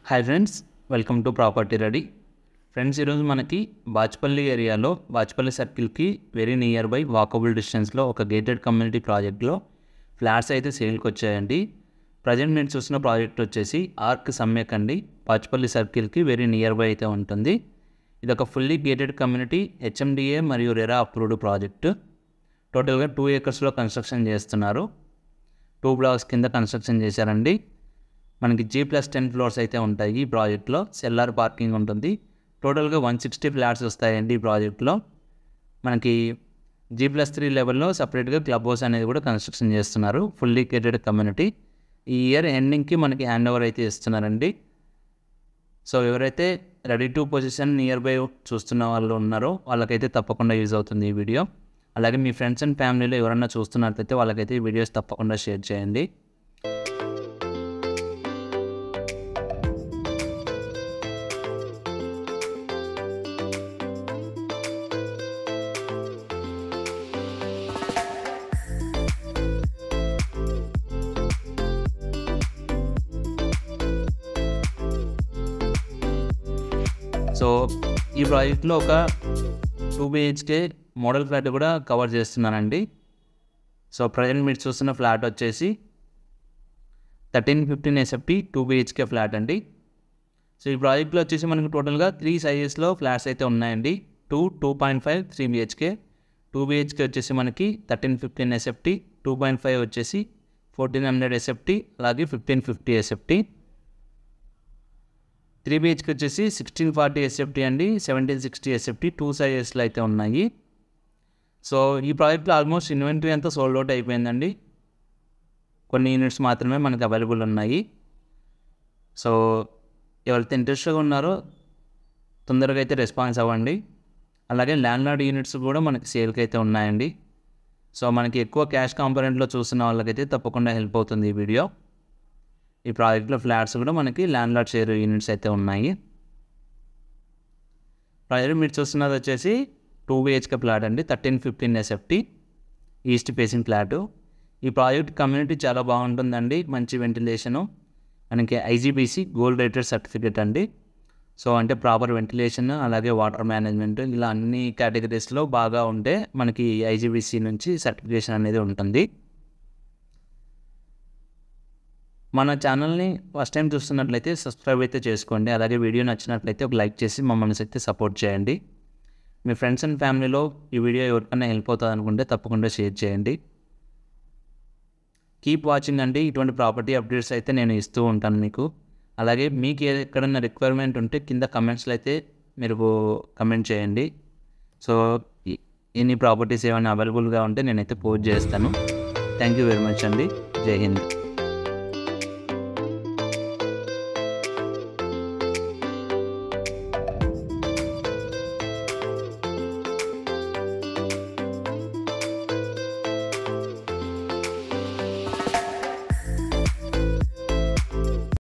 Hi friends, welcome to property ready. Friends, ఈరోజు మనకి బాచ్పల్లి ఏరియాలో బాచ్పల్లి సర్కిల్కి వెరీ నియర్ బై వాకబుల్ డిస్టెన్స్లో ఒక గేటెడ్ కమ్యూనిటీ ప్రాజెక్ట్లో ఫ్లాట్స్ అయితే సేల్కి వచ్చాయండి. ప్రజెంట్ మీరు చూసిన ప్రాజెక్ట్ వచ్చేసి ఆర్క్ సమ్యక్ అండి. బాచ్పల్లి సర్కిల్కి వెరీ నియర్ బై అయితే ఉంటుంది. ఇది ఒక ఫుల్లీ గేటెడ్ కమ్యూనిటీ, హెచ్ఎండిఏ మరియు రెరా అప్రూవ్డ్ ప్రాజెక్టు. టోటల్గా 2 acres కన్స్ట్రక్షన్ చేస్తున్నారు. 2 blocks కింద కన్స్ట్రక్షన్ చేశారండి. మనకి G+10 ఫ్లోర్స్ అయితే ఉంటాయి. ఈ ప్రాజెక్ట్లో సెల్లార్ పార్కింగ్ ఉంటుంది. టోటల్గా 160 ఫ్లాట్స్ వస్తాయండి ఈ ప్రాజెక్ట్లో. మనకి G+3 లెవెల్లో సపరేట్గా క్లబ్ హౌస్ అనేది కూడా కన్స్ట్రక్షన్ చేస్తున్నారు. Fully gated community. ఈ ఇయర్ ఎండింగ్కి మనకి హ్యాండ్ ఓవర్ అయితే ఇస్తున్నారండి. సో ఎవరైతే ready to position near by చూస్తున్న వాళ్ళు ఉన్నారో వాళ్ళకైతే తప్పకుండా యూజ్ అవుతుంది ఈ వీడియో. అలాగే మీ ఫ్రెండ్స్ అండ్ ఫ్యామిలీలో ఎవరన్నా చూస్తున్నట్లయితే వాళ్ళకైతే ఈ వీడియోస్ తప్పకుండా షేర్ చేయండి. సో ఈ ప్రాజెక్ట్లో ఒక 2 BHK మోడల్ ఫ్లాట్ కూడా కవర్ చేస్తున్నానండి. సో ప్రజెంట్ మీరు చూస్తున్న ఫ్లాట్ వచ్చేసి 1315 SFT 2 BHK ఫ్లాట్ అండి. సో ఈ ప్రాజెక్ట్లో వచ్చేసి మనకు టోటల్గా 3 sizesలో ఫ్లాట్స్ అయితే ఉన్నాయండి. 2, 2.5, 3 BHK. 2 BHK వచ్చేసి మనకి 1315 SFT, 2.5 వచ్చేసి 1400 SFT, అలాగే 1550 SFT. 3 BHK వచ్చేసి 1640 SFT అండి, 1760 SFT 2 sizesలో అయితే ఉన్నాయి. సో ఈ ప్రాజెక్ట్లో ఆల్మోస్ట్ ఇన్వెంటరీ అంతా సోల్డ్ అవుట్ అయిపోయిందండి. కొన్ని యూనిట్స్ మాత్రమే మనకి అవైలబుల్ ఉన్నాయి. సో ఎవరైతే ఇంట్రెస్ట్గా ఉన్నారో తొందరగా అయితే రెస్పాన్స్ అవ్వండి. అలాగే ల్యాండ్లార్డ్ యూనిట్స్ కూడా మనకి సేల్కి అయితే ఉన్నాయండి. సో మనకి ఎక్కువ క్యాష్ కాంపోనెంట్లో చూస్తున్న వాళ్ళకైతే తప్పకుండా హెల్ప్ అవుతుంది ఈ వీడియో. ఈ ప్రాజెక్ట్లో ఫ్లాట్స్ కూడా మనకి ల్యాండ్లార్డ్ షేర్ యూనిట్స్ అయితే ఉన్నాయి. ప్రాజెక్ట్ మీరు చూస్తున్నది వచ్చేసి 2 BHK ఫ్లాట్ అండి, 1315 SFT ఈస్ట్ ఫేసింగ్ ఫ్లాటు. ఈ ప్రాజెక్ట్ కమ్యూనిటీ చాలా బాగుంటుందండి. మంచి వెంటిలేషను, మనకి IGBC గోల్డ్ రేటెడ్ సర్టిఫికేట్ అండి. సో అంటే ప్రాపర్ వెంటిలేషన్, అలాగే వాటర్ మేనేజ్మెంట్, ఇలా అన్ని కేటగిరీస్లో బాగా ఉంటే మనకి IGBC నుంచి సర్టిఫికేషన్ అనేది ఉంటుంది. మన ఛానల్ని ఫస్ట్ టైం చూస్తున్నట్లయితే సబ్స్క్రైబ్ అయితే చేసుకోండి. అలాగే వీడియో నచ్చినట్లయితే ఒక లైక్ చేసి మమ్మల్ని అయితే సపోర్ట్ చేయండి. మీ ఫ్రెండ్స్ అండ్ ఫ్యామిలీలో ఈ వీడియో ఎవరికైనా హెల్ప్ అవుతుంది అనుకుంటే తప్పకుండా షేర్ చేయండి. కీప్ వాచింగ్ అండి. ఇటువంటి ప్రాపర్టీ అప్డేట్స్ అయితే నేను ఇస్తూ ఉంటాను మీకు. అలాగే మీకు ఎక్కడన్నా రిక్వైర్మెంట్ ఉంటే కింద కమెంట్స్లో అయితే మీరు కమెంట్ చేయండి. సో ఎన్ని ప్రాపర్టీస్ ఏమైనా అవైలబుల్గా ఉంటే నేనైతే పోస్ట్ చేస్తాను. థ్యాంక్ యూ వెరీ మచ్ అండి. జై హింద్.